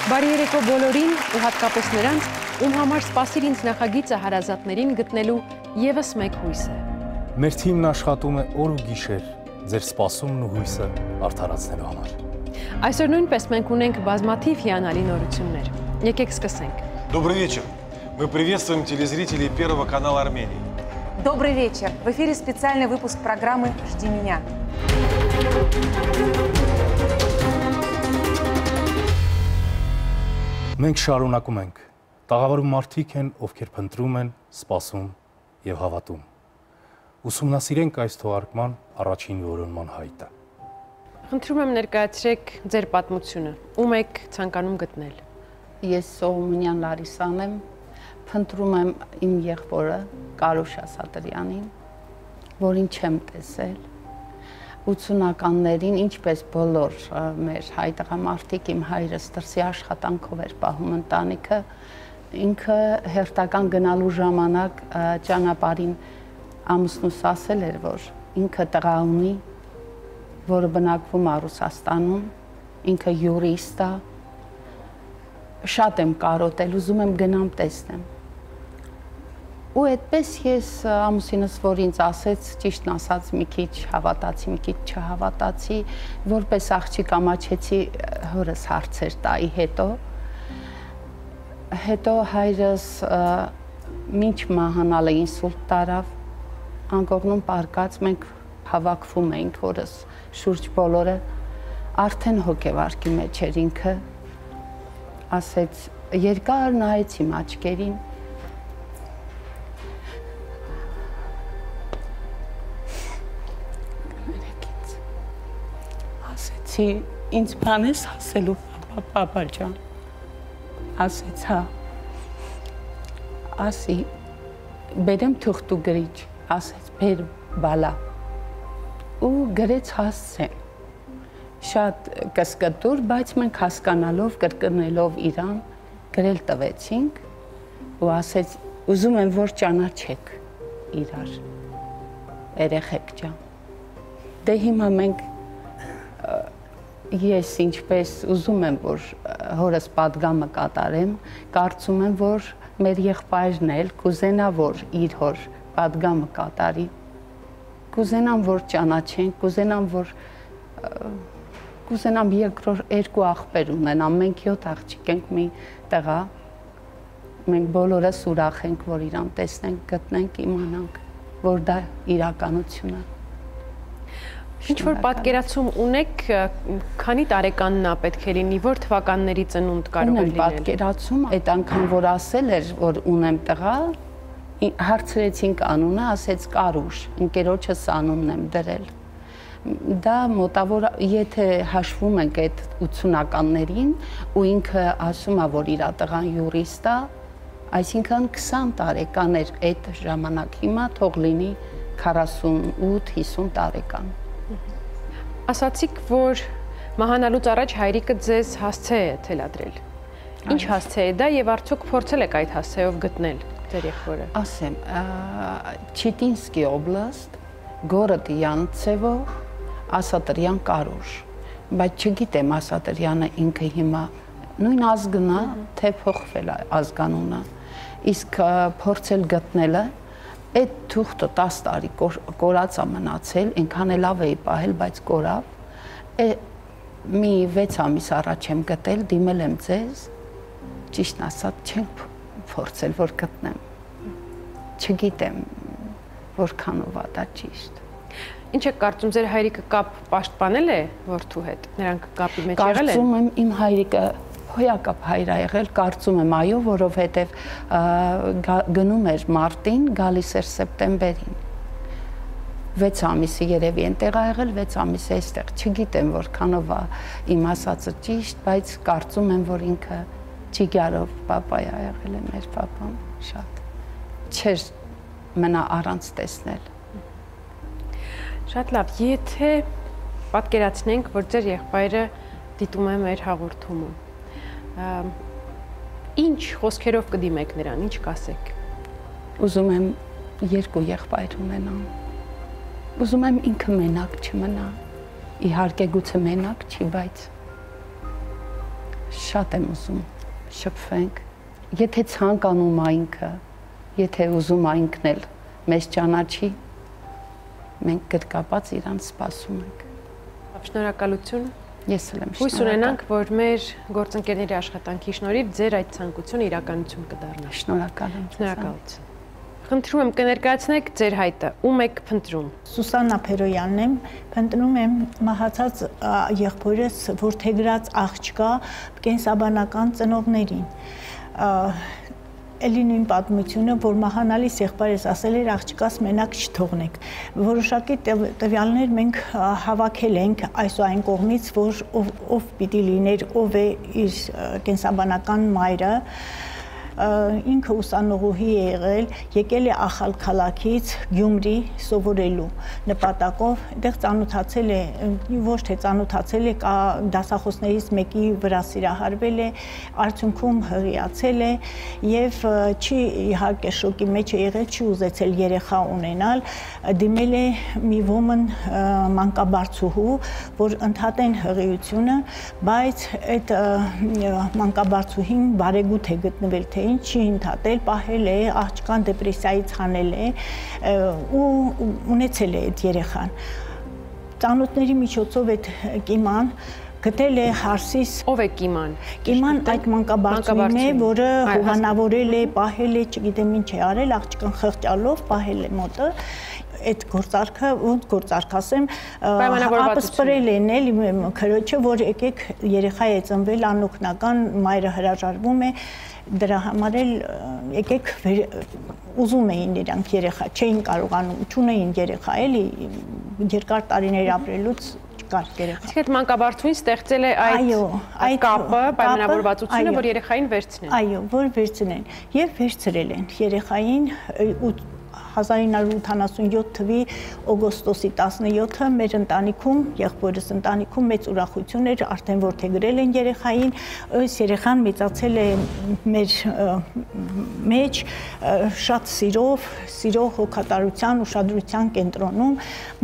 Բարի երեկո բոլորին ու հատկապես նրանց, ում համար սպասիր ինձ նախագիծը հարազատներին գտնելու ևս մեկ հույս է։ Մեր թիմն աշխատում է օր ու գիշեր, ձեր սպասումն ու հույսը արդարացնելու համար։ Այսօր նույնպես մենք ունենք բազմաթիվ հիանալի նորություններ։ Եկեք սկսենք։ Добрый вечер. Мы приветствуем телезрителей Первого канала Армении. Добрый вечер. В эфире специальный выпуск программы «Жди меня». Մենք շարունակում ենք։ Տաղավարում մարդիկ են, ովքեր փնտրում են, սպասում եւ հավատում։ Ուսումնասիրենք այս թողարկման առաջին որոնման հայտը։ Խնդրում եմ ներկայացրեք ձեր պատմությունը, ում եք ցանկանում գտնել։ Ես Սողոմոնյան Լարիսան եմ, փնտրում եմ իմ եղբորը Կարոշ Ասատրյանին, որին չեմ տեսել։ 80-ականներին, ինչպես բոլոր մեր հայ տղամարդիկ, իմ հայրս դրսի աշխատանքով էր պահում ընտանիքը, ինքը հերթական գնալու ժամանակ ճանապարհին ամուսնուս ասել էր, որ ինքը տղա ունի, որը բնակվում է Ռուսաստանում, ինքը յուրիստ է, շատ եմ կարոտել, ուզում եմ գնամ տեսնեմ։ Ու այդպես ես ամուսինս, որ ինձ ասեց, ճիշտն ասած, մի քիչ հավատացի, մի քիչ չհավատացի, որպես աղջիկ ամաչեցի հորս հարցեր տայի հետո հայրս մինչ մահանալը ինսուլտ տարավ, անկողնում պարկած մենք հավաքվում էինք հորս շուրջ բոլորը, արդեն հոգեվարկի մեջ էր ինքը, ասեց, երկար նայեց իմ աչքերին, ինձ բան ես ասելու, պապա ջան, ասեց, հա, ասի, բերեմ թուղթ ու գրիչ, ասեց, բեր բալա, ու գրեց հասցեն, շատ կսկտուր, բայց մենք հասկանալով, կրկնելով իրան, գրել տվեցինք, ու ասեց, ուզում եմ, որ ճանաչեք իրար, երեխեք ջան, դե հիմա մենք ես ինչպես ուզում եմ, որ հորս պատգամը կատարեմ, կարծում եմ, որ մեր եղբայրն էլ կուզենա, որ իր հոր պատգամը կատարի, կուզենամ, որ ճանաչենք, կուզենամ երկու աղբեր ունենամ, մենք 7 աղջիկ ենք մի տղա, մենք բոլորս ուրախ ենք, որ իրան տեսնենք, գտնենք, իմանանք, որ դա իրականություն է։ Ինչ-որ պատկերացում ունեք, քանի տարեկանն է պետք է լինի, որ թվականների ծնունդ կարող է լինել։ Ունեմ պատկերացում, այդ անգամ որ ասել էր, որ ունեմ տղա, հարցրեցինք անունը, ասեց Կարուշ, ընկերոջս անունն եմ դրել։ Դա մոտավոր, եթե հաշվում ենք այդ 80-ականներին, ու ինքը ասում է, որ իր տղան յուրիստ է, այսինքն 20 տարեկան էր այդ ժամանակ, հիմա թող լինի 48-50 տարեկան։ Ասացիք, որ մահանալուց առաջ հայրիկը ձեզ հասցե է թելադրել։ Ինչ հասցե է դա եւ արդյոք փորձել եք այդ հասցեով գտնել ձեր եղբորը։ Ասեմ, Չիտինսկի օբլաստ, գորոդ Յանցևո, Ասատրյան Կարոշ, բայց չգիտեմ Ասատրյանը ինքը հիմա նույն ազգն է, թե փոխվել է ազգանունը, իսկ փորձել գտնելը այդ թուղթը 10 տարի կորած է մնացել, ինքան է լավ էի պահել, բայց կորավ, մի 6 ամիս առաջ եմ գտել, դիմել եմ ձեզ, ճիշտն ասած չենք փորձել, որ գտնեմ, չգիտեմ, որքանով է դա ճիշտ։ Ինչ եք կարծում, ձեր հայրիկը կապ պաշտպանել է որդու հետ, նրանք կապի մեջ եղել են։ Կարծում եմ իմ հայրիկը հոյակապ հայր է եղել, կարծում եմ այո, որովհետև գնում էր մարտին, գալիս էր սեպտեմբերին։ 6 ամիսի երևի ենտեղ ա եղել, 6 ամիս էստեղ, չգիտեմ որքանով է իմ ասածը ճիշտ, բայց կարծում եմ, որ ինքը ճիգարով պապայա եղել է մեր պապան, շատ, չէր մնա առանց տեսնել։ Շատ լավ, եթե պատկերացնենք, որ ձեր եղբայրը դիտում է մեր հաղորդումը, ինչ խոսքերով կդիմեք նրան, ինչ կասեք։ Ուզում եմ երկու եղբայր ունենամ։ Ուզում եմ ինքը մենակ չմնա։ Իհարկե գուցե մենակ չի, բայց շատ եմ ուզում շփվենք։ Եթե ցանկանում է ինքը, եթե ուզում է ինքն էլ մեզ ճանաչի, մենք գրկապած իրան սպասում ենք։ Շնորհակալություն։ Ես էլ եմ Հույս ունենանք, որ մեր գործընկերների աշխատանքի շնորհիվ ձեր այդ ցանկությունը իրականություն կդառնա։ Շնորհակալ եմ։ Շնորհակալություն։ Խնդրում եմ կներկայացնեք ձեր հայտը, ում եք փնտրում։ Սուսաննա Փերոյանն եմ, փնտրում եմ մահացած եղբորս որդեգրած աղջկա կենսաբանական ծնողներին։ Էլի նույն պատմությունը, որ մահանալիս եղբայրս ասել էր աղջկաս մենակ չթողնեք։ Որոշակի տվյալներ մենք հավաքել ենք այս ու այն կողմից, որ ով պիտի լիներ, ով է իր կենսաբանական մայրը, ինքը ուսանողուհի է եղել, եկել է ախալ քաղաքից Գյումրի սովորելու նպատակով, այդտեղ ծանոթացել է, ոչ թե ծանոթացել է, դասախոսներից մեկի վրա սիրահարվել է, արդյունքում հղիացել է եւ չի իհարկե շոկի մեջ է եղել, չի ուզեցել երեխա ունենալ, դիմել է մի ոմն մանկաբարձուհու, որ ընդհատեն հղիությունը, բայց այդ մանկաբարձուհին բարեգութ է գտնվել, թե չի ընդհատել, պահել է, աղջկան դեպրեսիայից հանել է ու ունեցել է այդ երեխան։ Ծանոթների միջոցով այդ կիման գտել է Հարսիս։ Ով է Կիման։ Կիման այդ մանկաբարձուհին է, որը հովանավորել է, պահել է, չգիտեմ ինչ է արել, աղջկան խղճալով պահել է մոտը։ Այդ գործարքը, ոնց գործարք ասեմ, ապսպրել են էլի քրոջը, որ եկեք երեխա է ծնվել անօգնական, մայրը հրաժարվում է, դրա համար էլ եկեք ուզում էին իրանք երեխա, չէին կարողանում, չունեին երեխա, էլի երկար տարիներ ապրելուց չկար երեխա։ Իսկ այդ մանկաբարձուհին ստեղծել է այդ կապը, պայմանավորվածությունը, որ երեխային վերցնեն։ Այո, որ վերցնեն եւ վերցրել են երեխային 1987 թվականի օգոստոսի 17-ը մեր ընտանիքում, եղբորս ընտանիքում մեծ ուրախություն էր, արդեն որդեգրել են երեխային, այս երեխան մեծացել է մեր մեջ շատ սիրով, հոգատարության, ուշադրության կենտրոնում,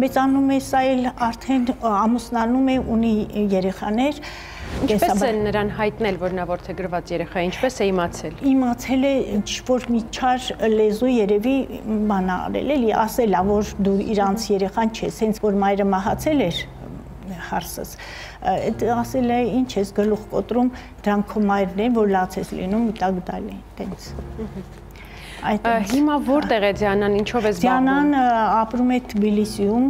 մեծանում է սա էլ արդեն ամուսնանում է, ունի երեխաներ։ Ինչպես են նրան հայտնել, որ նա որդեգրված երեխա է, ինչպես է իմացել։ Իմացել է, որ մի չար լեզու երևի բան արել էլի, ասել է, որ դու իրանց երեխան չես, հենց որ մայրը մահացել էր Հարսս, ասել է, ինչ ես գլուխ կոտրում, դրանք քո մայրն են, որ լաց ես լինում, միտակ դալի, տենց։ Հիմա որտեղ է Դիանան, ինչով է զբաղվում։ Դիանան ապրում է Թբիլիսիում,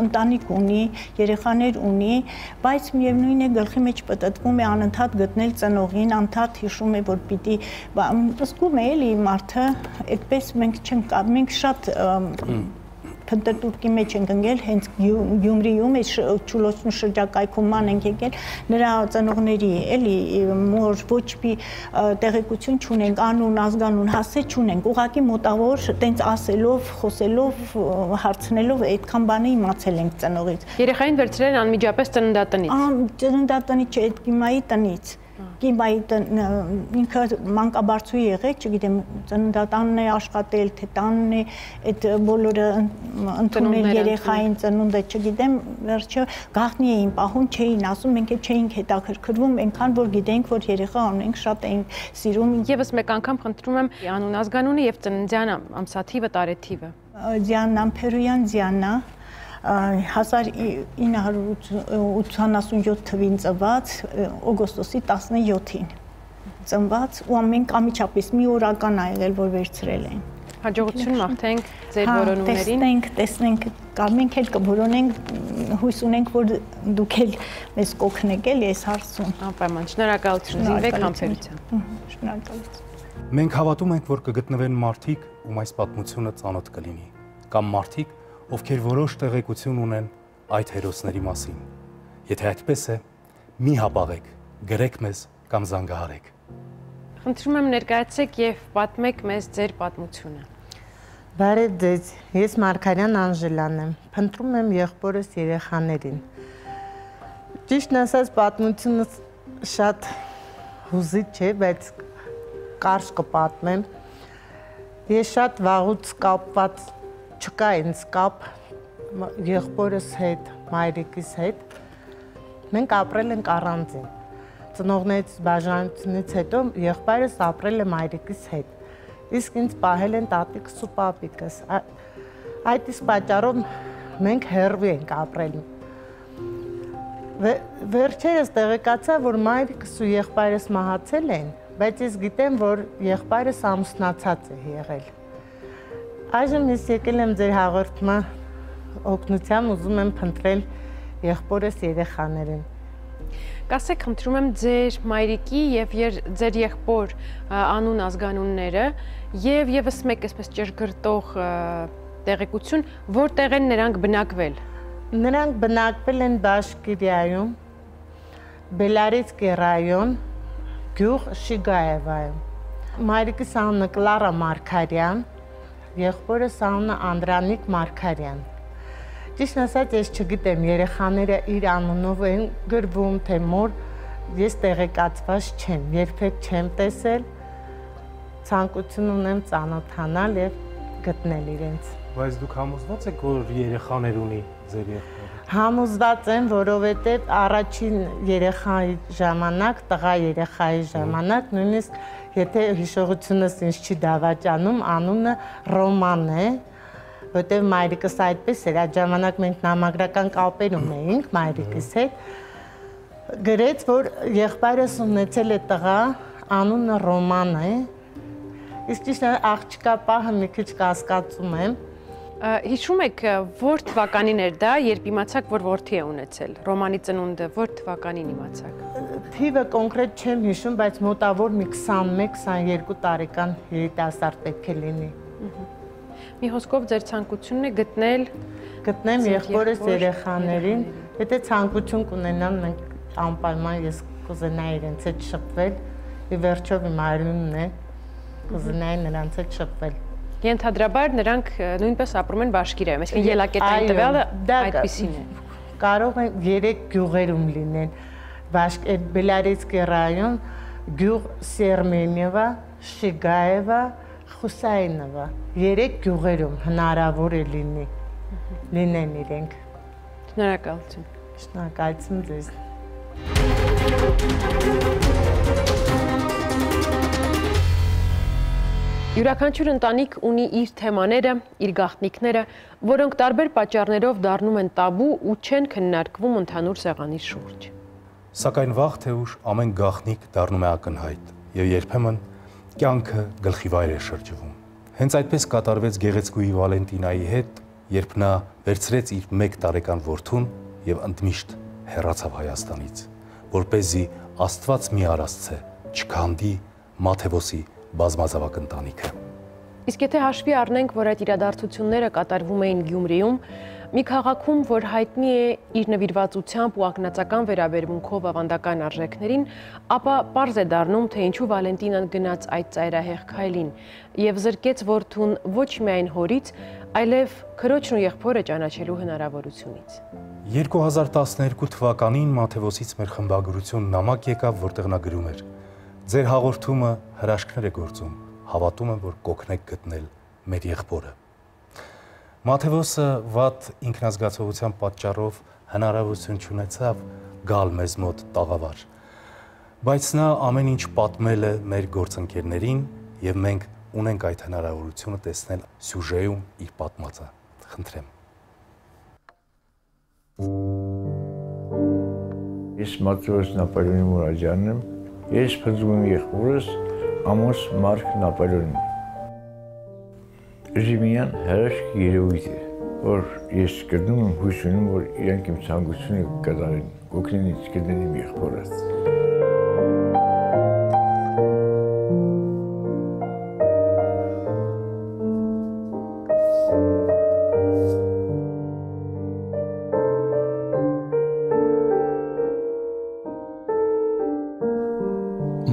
ընտանիք ունի, երեխաներ ունի, բայց միևնույն է գլխի մեջ պտտվում է անընդհատ գտնել ծնողին, անընդհատ հիշում է, որ պիտի զգում է էլի մարդը, այդպես մենք շատ փնտրտուտքի մեջ ենք ընկել, հենց Գյումրիում, այս Չուլոցնու շրջակայքում ենք եկել, նրա ծնողների էլի մոր ոչ մի տեղեկություն չունենք, անուն, ազգանուն, հասցե չունենք, ուղղակի մոտավոր տենց ասելով, խոսելով, հարցնելով այդքան բանը իմացել ենք ծնողից։ Երեխային վերցրել են անմիջապես ծննդատնից։ Ծննդատնից չէ, այդ Կիմայի տնից։ Կիմայի ինքը մանկաբարձուհի եղել, չգիտեմ, ծննդատանն է աշխատել, թե տանն է, այդ բոլորը ընդունել երեխային ծնունդը, չգիտեմ, վերջը գաղտնի էին պահում, չէին ասում, մենք էլ չէինք հետաքրքրվում, այնքան որ գիտենք, որ երեխա ունենք, շատ էինք սիրում։ Եվս մեկ անգամ խնդրում եմ անուն ազգանունը եւ ծննդյան ամսաթիվը, տարեթիվը։ Դիանա Փերոյան Դիանա 1987 թվին ծնված, օգոստոսի 17-ին ծնված ու ամենք ամիջապես մի օրական ա եղել, որ վերցրել են։ Հաջողություն մաղթենք ձեր որոնումներին։ Տեսնենք, մենք էլ կորոնենք, հույս ունենք, որ դուք էլ մեզ կօգնեք էլ այս հարցում։ Անպայման, շնորհակալություն, զինվեք համբերությամբ։ Շնորհակալություն։ Մենք հավատում ենք, որ կգտնվեն մարդիկ, ում այս պատմությունը ծանոթ կլինի, կամ մարդիկ, ովքեր որոշ տեղեկություն ունեն այդ հերոսների մասին։ Եթե այդպես է, մի հապաղեք, գրեք մեզ կամ զանգահարեք։ Խնդրում եմ ներկայացեք եւ պատմեք մեզ ձեր պատմությունը։ Բարև ձեզ, ես Մարգարյան Անժելան եմ, փնտրում եմ եղբորս երեխաներին։ Ճիշտն ասած, պատմությունը շատ հուզիչ չէ, բայց կարճ կպատմեմ։ Ես շատ վաղուց կապված չկա ինձ կապ եղբորս հետ, մայրիկիս հետ։ Մենք ապրել ենք առանձին։ Ծնողներից բաժանությունից հետո եղբայրս ապրել է մայրիկիս հետ։ Իսկ ինձ պահել են տատիկս ու պապիկս։ Այդ իսկ պատճառով մենք հեռվի ենք ապրել։ Վերջերս տեղեկացա, որ մայրիկս ու եղբայրս մահացել են, բայց ես գիտեմ, որ եղբայրս ամուսնացած է եղել։ Այժմ ես եկել եմ ձեր հաղորդման օգնությամբ, ուզում եմ փնտրել եղբորս երեխաներին։ Կասեք, խնդրում եմ ձեր մայրիկի եւ ձեր եղբոր անուն ազգանունները եւ եւս մեկ այսպես ճշգրտող տեղեկություն, որտեղ են նրանք բնակվել։ Նրանք բնակվել են Բաշկիրիայում, Բելարեցկի ռայոն, գյուղ Շիգաևայում։ Մայրիկիս անունը Կլարա Մարգարյան, եղբորս անունը Անդրանիկ Մարգարյան։ Ճիշտ ասած, ես չգիտեմ, երեխաները իր անունով են գրվում, թե մոր, ես տեղեկացված չեմ, երբեք չեմ տեսել, ցանկություն ունեմ ծանոթանալ եւ գտնել իրենց։ Բայց դուք համոզված եք, որ երեխաներ ունի ձեր եղբորը։ Համոզված եմ, որովհետեւ առաջին երեխայի ժամանակ, տղա երեխայի ժամանակ, նույնիսկ եթե հիշողությունս ինձ չի դավաճանում, անունը Ռոման է, որտեղ մայրիկս այդպես էր, այդ ժամանակ մենք նամակրական կապեր ունեինք մայրիկիս հետ, գրեց, որ եղբայրս ունեցել է տղա, անունը Ռոման է, իսկ ճիշտ աղջկա պահը մի քիչ կասկածում եմ։ Հիշում եք, որ թվականին էր դա, երբ իմացաք, որ որդի է ունեցել, Ռոմանի ծնունդը, որ թվականին իմացաք։ Թիվը կոնկրետ չեմ հիշում, բայց մոտավոր մի 21-22 տարեկան երիտասարդ պետք է լինի։ Մի հոսքով ձեր ցանկությունն է գտնեմ եղբորս երեխաներին, եթե ցանկություն կունենան, մենք անպայման ես կուզենայի իրենց հետ շփվել, ի վերջով իմ արյունն է, կուզենայի նրանց հետ շփվել։ Ենթադրաբար նրանք նույնպես ապրում են Բաշկիրիայում, այսինքն ելակետային տվյալը այդպիսին է։ Կարող են 3 գյուղերում լինեն, Բելարեցկի ռայոն, գյուղ Սերմենիևա, Շիգաևա, Խուսայինովա, 3 գյուղերում հնարավոր է լինեն իրենք։ Շնորհակալություն։ Շնորհակալություն ձեզ։ Յուրաքանչյուր ընտանիք ունի իր թեմաները, իր գաղտնիքները, որոնք տարբեր պատճառներով դառնում են տաբու ու չեն քննարկվում ընդհանուր սեղանի շուրջ։ Սակայն վաղ թե ուշ ամեն գաղտնիք դառնում է ակնհայտ եւ երբեմն կյանքը գլխիվայր է շրջվում։ Հենց այդպես կատարվեց Գեղեցկուհի Վալենտինայի հետ, երբ նա վերցրեց իր 1 տարեկան որդուն եւ ընդմիշտ հեռացավ Հայաստանից, որպեսզի Աստված մի արասցե չքանդի Մաթեոսի բազմազավակ ընտանիքը։ Իսկ եթե հաշվի առնենք, որ այդ իրադարձությունները կատարվում էին Գյումրիում, մի քաղաքում, որ հայտնի է իր նվիրվածությամբ ու ակնածական վերաբերմունքով ավանդական արժեքներին, ապա պարզ է դառնում, թե ինչու Վալենտինան գնաց այդ ծայրահեղ քայլին եւ զրկեց որդուն ոչ միայն հորից, այլև քրոջն ու եղբորը ճանաչելու հնարավորությունից։ 2012 թվականին Մաթեոսից մեր խմբագրություն նամակ եկավ, որտեղ նա գրում էր. Ձեր հաղորդումը հրաշքներ է գործում, հավատում եմ, որ կօգնեք գտնել մեր եղբորը։ Մաթեոսը վատ ինքնազգացողության պատճառով հնարավորություն չունեցավ գալ մեզ մոտ տաղավար, բայց նա ամեն ինչ պատմել է մեր գործընկերներին եւ մենք ունենք այդ հնարավորությունը տեսնել սյուժեում իր պատմածը։ Խնդրեմ։ Ես Մաթեոս Նապոլեոնի Մուրադյանն եմ, ես փնտրում եմ եղբորս Ամոս Մարկ Նապոլեոնին։ Ժիմյան հրաշք երևույթ է, որ ես գտնում եմ հույս ունեմ, որ իրանք իմ ցանկությունը կկատարեն, կօգնեն ինձ գտնել իմ եղբորս։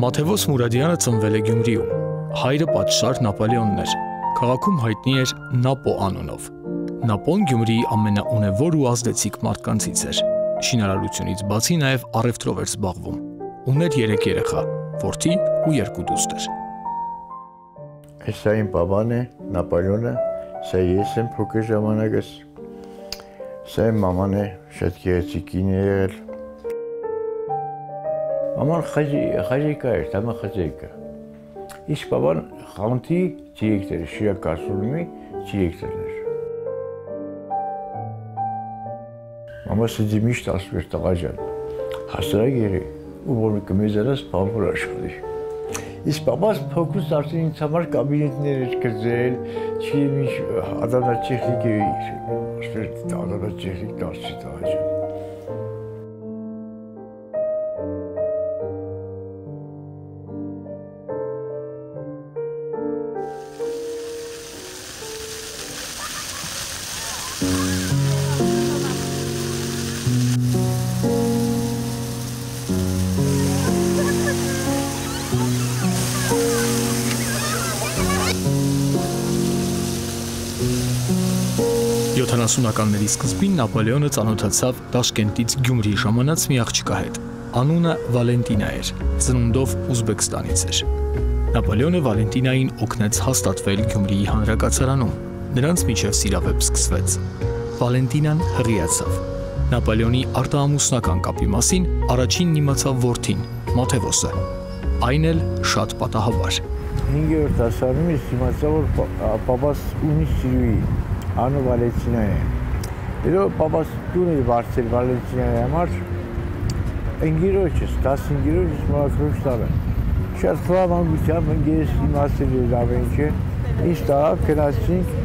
Մաթեոս Մուրադյանը ծնվել է Գյումրիում, հայրը պատշաճ Նապոլեոնն էր։ Քաղաքում հայտնի էր Նապո անունով։ Նապոն Գյումրիի ամենաունևոր ու ազդեցիկ մարդկանցից էր։ Շինարարությունից բացի նաև առևտրով էր զբաղվում։ Ուներ 3 երեխա, որդի ու 2 դուստր։ Սա իմ պապան է, Նապոլեոնը, սա ես եմ փոքր ժամանակս։ Սա իմ մաման է, շատ գեղեցիկ կին է եղել։ Maman xajeka էր, տամա խաջեկա։ Իսկ պապան խանութի դիրեկտոր է, Շիրակ կասուլումի դիրեկտորն էր։ Մամաս ինձ միշտ ասում էր տղա ջան, հասարակ եղի, ու որ կմեզանաս բանվոր աշխատի։ Իսկ պապաս փոքրուց արդեն ինձ համար կաբինետներ էր գծել, չգիտեմ ինչ ադամնաչեխնիկ էր, ասում էր ադամնաչեխնիկ դարձի տղա ջան։ Ականների սկզբին Նապոլեոնը ծանոթացավ Տաշկենտից Գյումրի ժամանած մի աղջկա հետ։ Անունը Վալենտինա էր, ծնունդով Ուզբեկստանից էր։ Նապոլեոնը Վալենտինային օգնեց հաստատվել Գյումրիի հանրակացարանում։ Նրանց միջև սիրավեպ սկսվեց։ Վալենտինան հղիացավ։ Նապոլեոնի արտահամուսնական կապի մասին առաջինն իմացավ որդին, Մաթևոսը։ Այն էլ շատ պատահաբար։ 5-րդ դասարանում իմացա, որ պապաս ունի սիրուհի, անունը Վալենտինա է։ Հետո պապաս տուն էր բարձել Վալենտինայի համար, ընկերոջս, 15-րդ մաքրուշ տալը։ Շատ խլամանգությամբ ընկերս իմացել էր ավենջը, ինչ տարավ գնացինք,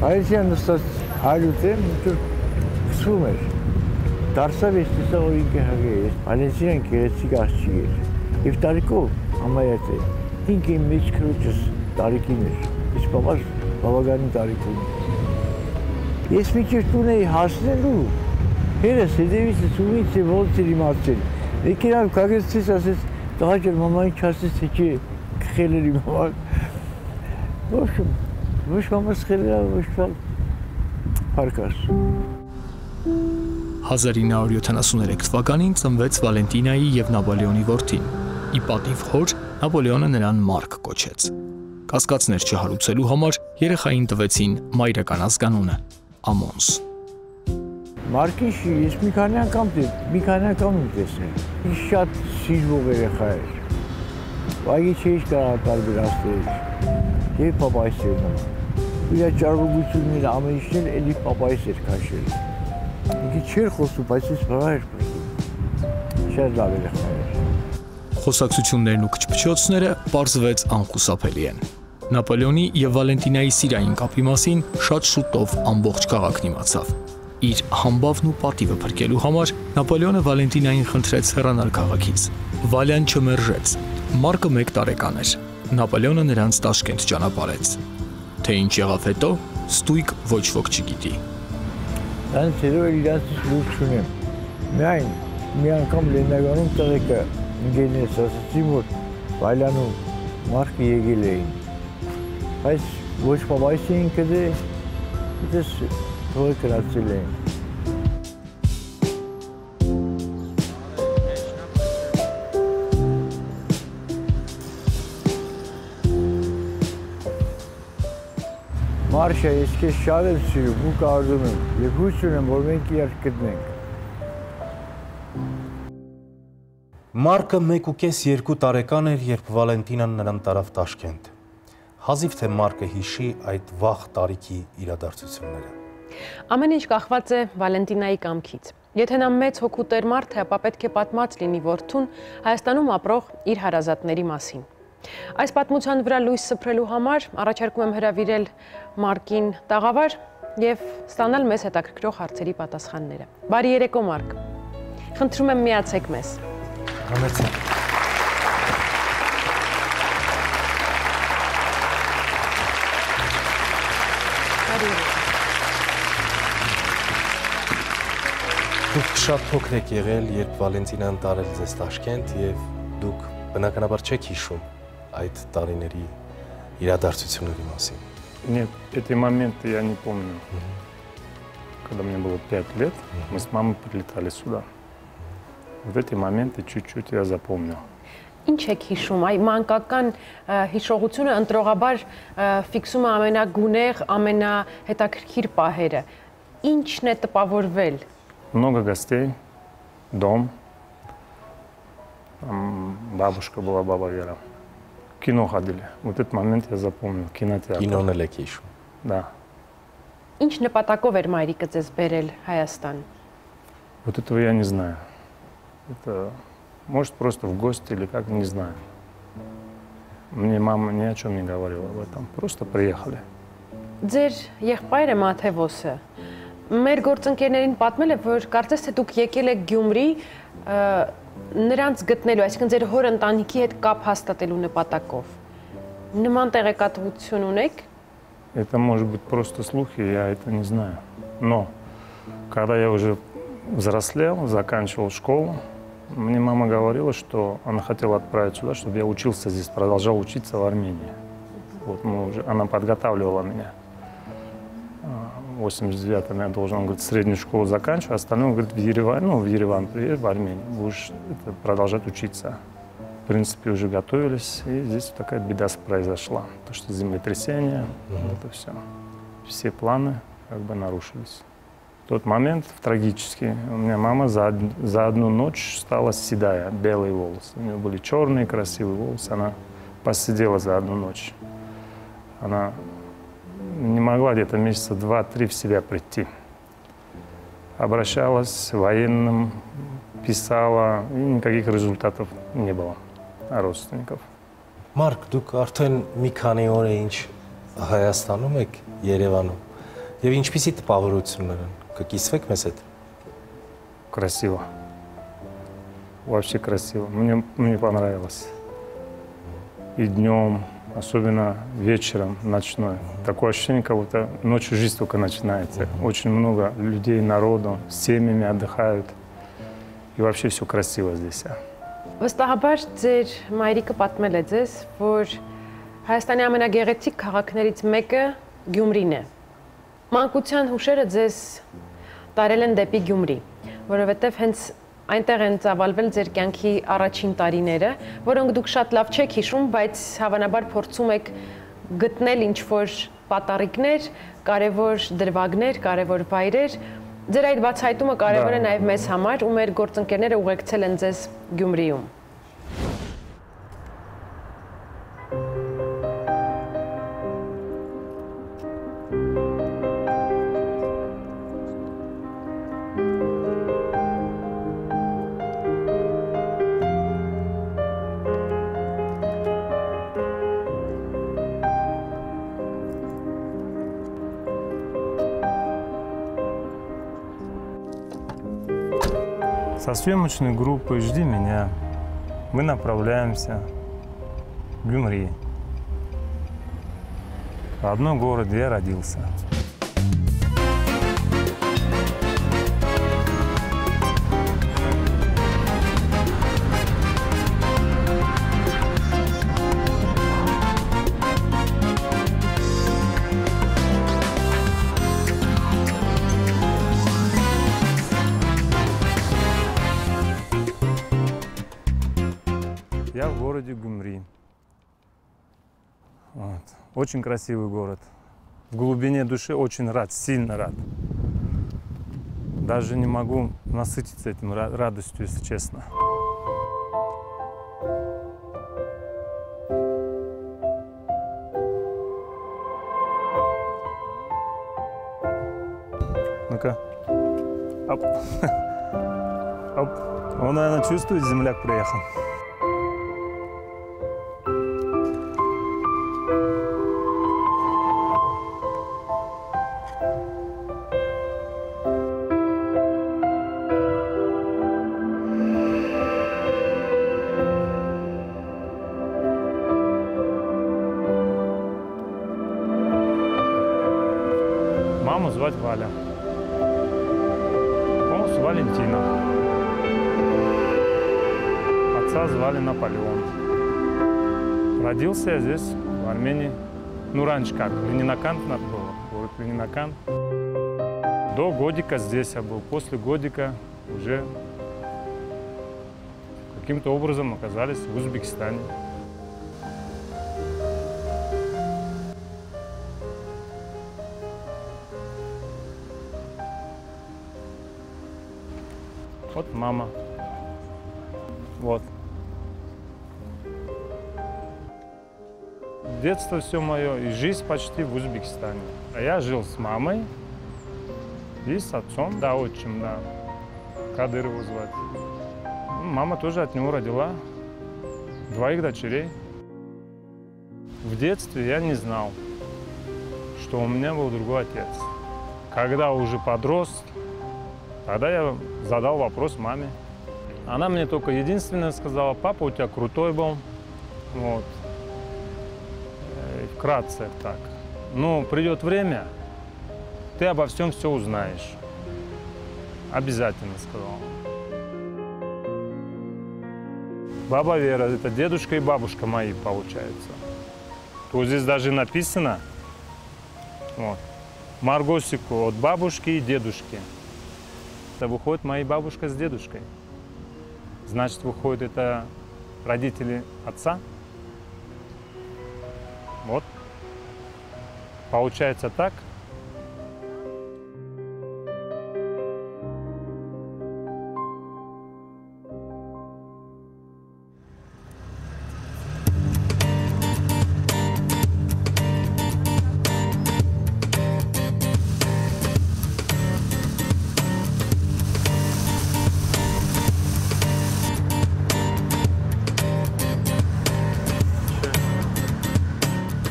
Վալենտինան նստած հայլուտեմ, ուտուր կսվում էր։ Դարձավ ես տեսա, որ ինքը հղի է, Վալենտինան գեղեցիկ աղջիկ էր, և տարիքով ամայատ է, ինքը իմ մեջ քրոջս տարիքին էր, իսկ պապաս բավականին տարիքում էր։ Ես մի քիչ տուն էի հասնելու, հերս հետևիցս ումից է ոնց էր իմացել։ Եկերավ կագեցից ասեց, տղա ջան մամային չասեց, թե չի քխել էր իմ համար։ Ոչ մամաս խել էր, ոչ փարկաս։ 1973 թվականին ծնվեց Վալենտինայի և Նապոլեոնի որդին։ Ի պատիվ հոր, Նապոլեոնը նրան Մարկ կոչեց։ Կասկածներ չհարուցելու համար երեխային տվեցին մայրական ազգանունը՝ Ամոնս։ Մարկին ես մի քանի անգամ տեսել։ Ինչ շատ սիրվող երեխա էր։ Վայգի չէի կարող տարբերացնել։ Եվ պապայիս էր նման։ Իր ճարվողությունները ամեն ինչն էլի պապայիս էր քաշել։ Ինքը չէր խոսում, բայց ես բավարար էր խոսում։ Շատ լավ երեխա էր։ Խոսակցություններն ու քչփչոցները պարզվեց անխուսափելի են։ Նապոլեոնի և Վալենտինայի սիրային կապի մասին շատ շուտով ամբողջ քաղաքն իմացավ։ Իր համբավն ու պատիվը փրկելու համար Նապոլեոնը Վալենտինային խնդրեց հեռանալ քաղաքից։ Վալյան չմերժեց։ Մարկը 1 տարեկան էր։ Նապոլեոնը նրանց Տաշկենտ ճանապարհեց։ Թե ինչ եղավ հետո, ստույգ ոչ ոք չգիտի։ Դրանց հետո իրանցից լուր չունեմ։ Միայն մի անգամ Լեննագանում տղեկը ընկերներս ասացին, որ Վալյանում Մարկը եկել էին։ Բայց ոչ պապայիս էին կդել, դες թողը կրացել էին։ Մարշա, ես քեզ շատ եմ սիրում ու կարծում եմ և հույս ունեմ, որ մենք իրար գտնենք։ Մարկը 1.5-2 տարեկան էր, երբ Վալենտինան նրան տարավ Տաշկենտ։ Հազիվ թե Մարկը հիշի այդ վաղ տարիքի իրադարձությունները։ Ամեն ինչ կախված է Վալենտինայի կամքից։ Եթե նա մեծ հոգուտեր մարդ է, ապա պետք է պատմած լինի որդուն Հայաստանում ապրող իր հարազատների մասին։ Այս պատմության վրա լույս սփռելու համար առաջարկում եմ հրավիրել Մարկին տաղավար և ստանալ մեզ հետաքրքրող հարցերի պատասխանները։ Բարի երեկո, Մարկ։ Խնդրում եմ միացեք մեզ։ Համեցեք։ Դուք շատ փոքր եք եղել, երբ Վալենտինան տարել ձեզ Տաշկենտ և դուք բնականաբար չեք հիշում այդ տարիների իրադարձությունների մասին։ Нет, эти моменты я не помню. Когда мне было 5 лет, мы с мамой прилетали сюда. Вот эти моменты чуть-чуть я запомнил. Ինչ եք հիշում, այ մանկական հիշողությունը ընտրողաբար ֆիքսում է ամենագունեղ, ամենահետաքրքիր պահերը։ Ինչն է տպավորվել։ Много гостей, дом. Там бабушка была, баба Вера. В кино ходили. Вот этот момент я запомнил. Кинотеатр. Կինոն էլ եք հիշում։ Да. Ինչ նպատակով էր մայրիկը ձեզ բերել Հայաստան։ Вот этого я не знаю. Это, может, просто в гости или как, не знаю. Мне мама ни о чем не говорила об этом. Просто приехали. Ձեր եղբայրը Մաթևոսը մեր գործընկերներին պատմել է, որ կարծես թե դուք եկել եք Գյումրի նրանց գտնելու, այսինքն ձեր հոր ընտանիքի հետ կապ հաստատելու նպատակով։ Նման տեղեկատվություն ունեք։ Это может быть просто слухи, я это не знаю. Но когда я уже взрослел, заканчивал школу, мне мама говорила, что она хотела отправить сюда, чтобы я учился здесь, продолжал учиться в Армении. Вот она подготавливала меня. В 89-м я должен, говорит, среднюю школу заканчивать, остальное, говорит, в Ереван приедешь, в Армению, будешь продолжать учиться. В принципе, уже готовились, и здесь такая беда произошла. То, что землетрясение, это все. Все планы как бы нарушились. В тот момент трагический. У меня мама за одну ночь стала седая, белые волосы. У нее были черные красивые волосы, она посидела за одну ночь. Она не могла где-то месяца 2-3 в себя прийти. Обращалась к военным, писала, и никаких результатов не было родственников. Մարկ, դուք արդեն մի քանի օր է ինչ Հայաստանում եք, Երևանում, եւ ինչպիսի տպավորություններ են, կկիսվեք մեզ հետ։ Красиво. Вообще красиво. Мне понравилось. И днем, особенно вечером, ночной. Такое ощущение, как будто ночью жизнь только начинается. Очень много людей, народу, с семьями отдыхают. И вообще все красиво здесь. Վստահաբար ձեր մայրիկը պատմել է ձեզ, որ Հայաստանի ամենագեղեցիկ քաղաքներից մեկը Գյումրին է։ Մանկության հուշերը ձեզ տարել են դեպի Գյումրի, որովհետև հենց այնտեղ են ծավալվել ձեր կյանքի առաջին տարիները, որոնք դուք շատ լավ չեք հիշում, բայց հավանաբար փորձում եք գտնել ինչ-որ պատառիկներ, կարևոր դրվագներ, կարևոր վայրեր։ Ձեր այդ բացահայտումը կարևոր է նաև մեզ համար, ու մեր գործընկերները ուղեկցել են ձեզ Գյումրիում։ Со съемочной группой «Жди меня» мы направляемся в Гюмри, в одном городе, где я родился. Я в городе Гюмри. Вот. Очень красивый город. В глубине души очень рад, сильно рад. Даже не могу насытиться этим радостью, если честно. Ну-ка. Оп. Оп. Он, наверное, чувствует, земляк приехал. Маму звать Валя. Полностью Валентина. Отца звали Наполеон. Родился я здесь, в Армении, Ну, раньше как, Ленинакант надо было, город Ленинакант. До годика здесь я был, после годика уже каким-то образом оказались в Узбекистане. Вот мама. Вот. Детство все мое и жизнь почти в Узбекистане. А я жил с мамой и с отцом, да, отчим, да. Кадыр его звать. Мама тоже от него родила 2 дочерей. В детстве я не знал, что у меня был другой отец. Когда уже подрос, тогда я задал вопрос маме. Она мне только единственное сказала: папа у тебя крутой был. Вот. И вкратце так. Но придет время, ты обо всем все узнаешь. Обязательно, сказала. Баба Вера, это дедушка и бабушка мои, получается. Тут здесь даже написано, вот, Маргосику от бабушки и дедушки. Это выходит моя бабушка с дедушкой. Значит, выходит, это родители отца. Вот. Получается так.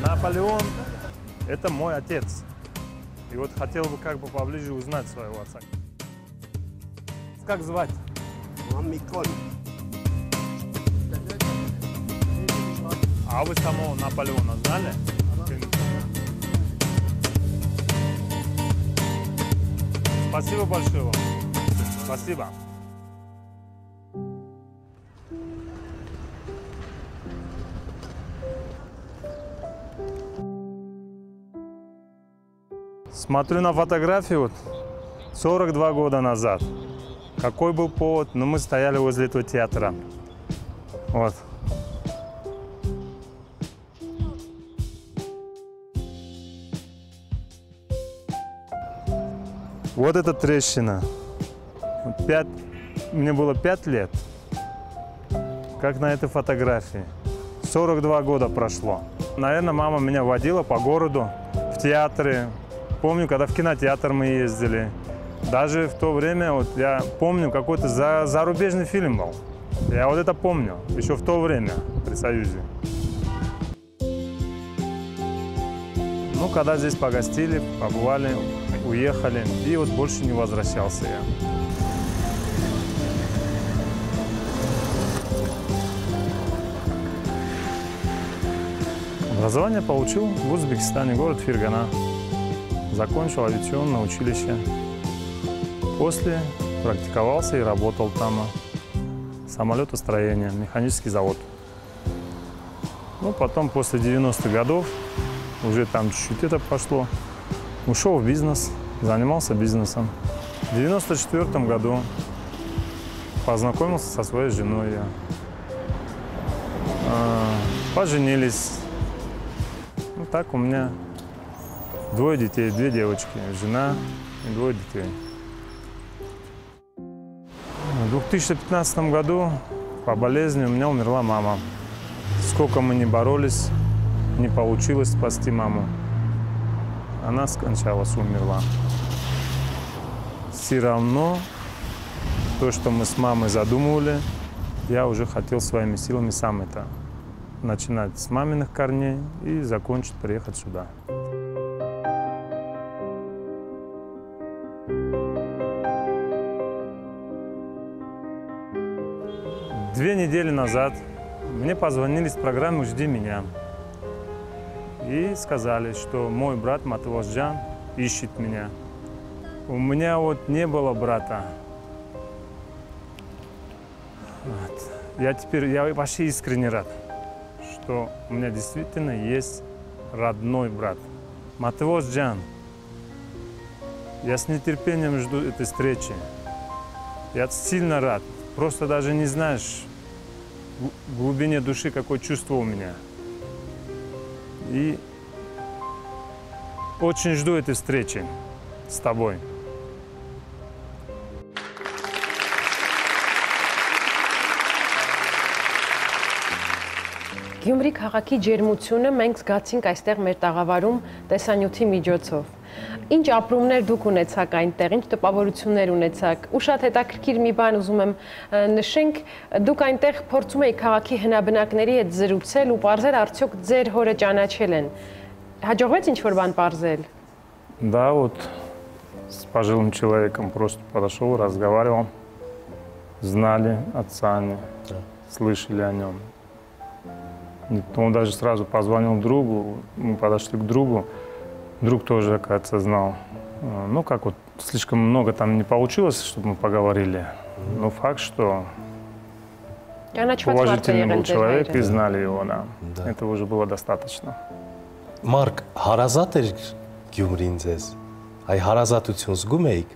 Наполеон – это мой отец. И вот хотел бы как бы поближе узнать своего отца. Как звать? Мамикон. А вы самого Наполеона знали? Спасибо большое вам. Спасибо. Смотрю на фотографию вот, 42 года назад. Какой был повод? Ну, мы стояли возле этого театра. Вот. Вот эта трещина. Мне было 5 лет. Как на этой фотографии. 42 года прошло. Наверное, мама меня водила по городу, в театры. Помню, когда в кинотеатр мы ездили. Даже в то время, вот я помню, какой-то зарубежный фильм был. Я вот это помню, еще в то время, при Союзе. Ну, когда здесь погостили, побывали, уехали, и вот больше не возвращался я. Образование получил в Узбекистане, город Фергана. Закончил авиационное училище. После практиковался и работал там. Самолетостроение, механический завод. Ну, потом, после 90-х годов, уже там чуть-чуть это пошло, ушел в бизнес, занимался бизнесом. В 94 году познакомился со своей женой. Поженились. Ну, так у меня 2 детей, 2 девочки, жена и 2 детей. В 2015 году по болезни у меня умерла мама. Сколько мы ни боролись, не получилось спасти маму. Она скончалась, умерла. Все равно то, что мы с мамой задумывали, я уже хотел своими силами сам это начинать с маминых корней и закончить, приехать сюда. Две недели назад мне позвонили с программы «Жди меня» и сказали, что мой брат Матвозджан ищет меня. У меня вот не было брата. Вот. Я вообще искренне рад, что у меня действительно есть родной брат. Матвош Джан, я с нетерпением жду этой встречи. Я сильно рад. Просто даже не знаешь в глубине души, какое чувство у меня. И очень жду этой встречи с тобой. Գյումրի քաղաքի ջերմությունը մենք զգացինք այստեղ մեր տաղավարում տեսանյութի միջոցով։ Ինչ ապրումներ դուք ունեցաք այնտեղ, ինչ տպավորություններ ունեցաք։ Ու շատ հետաքրքիր մի բան ուզում եմ նշենք, դուք այնտեղ փորձում եք քաղաքի հնաբնակների հետ զրուցել ու պարզել արդյոք ձեր հորը ճանաչել են։ Հաջողվեց ինչ-որ բան պարզել։ Да, вот с пожилым человеком просто подошел, разговаривал. Знали отца они, слышали о нем. Он даже сразу позвонил другу, мы подошли к другу. Друг тоже, оказывается, знал. Ну, как вот, слишком много там не получилось, чтобы мы поговорили. Но факт, что положительный был человек и знали его, да. Этого уже было достаточно. Մարկ, հարազատ էր Գյումրին ձեզ։ Այ հարազատություն զգում էիք։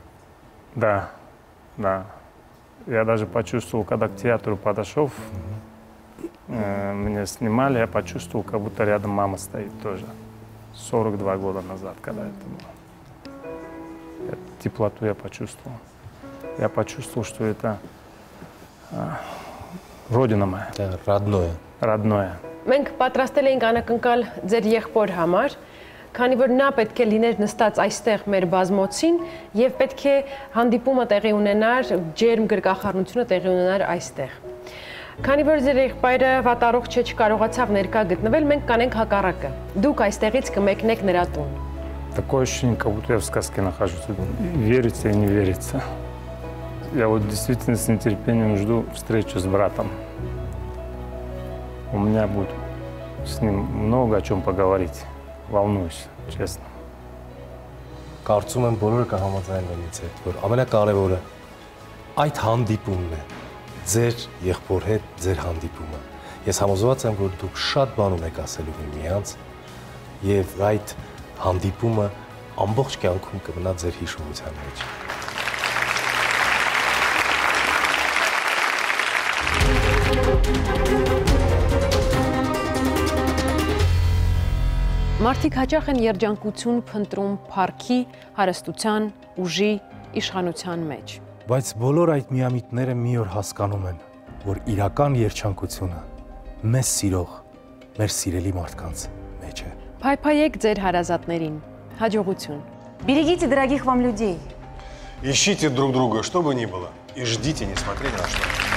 Да, да. Я даже почувствовал, когда к театру подошел, меня снимали, я почувствовал, как будто рядом мама стоит тоже. 42 года назад, когда это было. Теплоту я почувствовал. Я почувствовал, что это родина моя. Да, родное. Родное. Մենք պատրաստել էինք անակնկալ ձեր եղբոր համար, քանի որ նա պետք է լիներ նստած այստեղ մեր բազմոցին եւ պետք է հանդիպումը տեղի ունենար, ջերմ գրկախառնությունը տեղի ունենար այստեղ։ Քանի որ ձեր եղբայրը վատառողջ չէ, չկարողացավ ներկա գտնվել, մենք կանենք հակառակը։ Դուք այստեղից կմեկնեք նրա տուն։ Такое ощущение, как будто я в сказке нахожусь. Верится и не верится. Я вот действительно с нетерпением жду встречу с братом. У меня будет с ним много о чем поговорить. Волнуюсь, честно. Կարծում եմ բոլորը կհամաձայնվեն ինձ հետ, որ ամենակարևորը այդ հանդիպումն է։ Ձեր եղբոր հետ ձեր հանդիպումը։ Ես համոզված եմ, որ դուք շատ բան ունեք ասելու միմյանց եւ այդ հանդիպումը ամբողջ կյանքում կմնա ձեր հիշողության մեջ։ Մարդիկ հաճախ են երջանկություն փնտրում փառքի, հարստության, ուժի, իշխանության մեջ։ Բայց բոլոր այդ միամիտները մի օր հասկանում են, որ իրական երջանկությունը մեզ սիրող, մեր սիրելի մարդկանց մեջ է։ Փայփայեք ձեր հարազատներին։ Հաջողություն։ Берегите дорогих вам людей. Ищите друг друга, что бы ни было, и ждите, несмотря ни на что.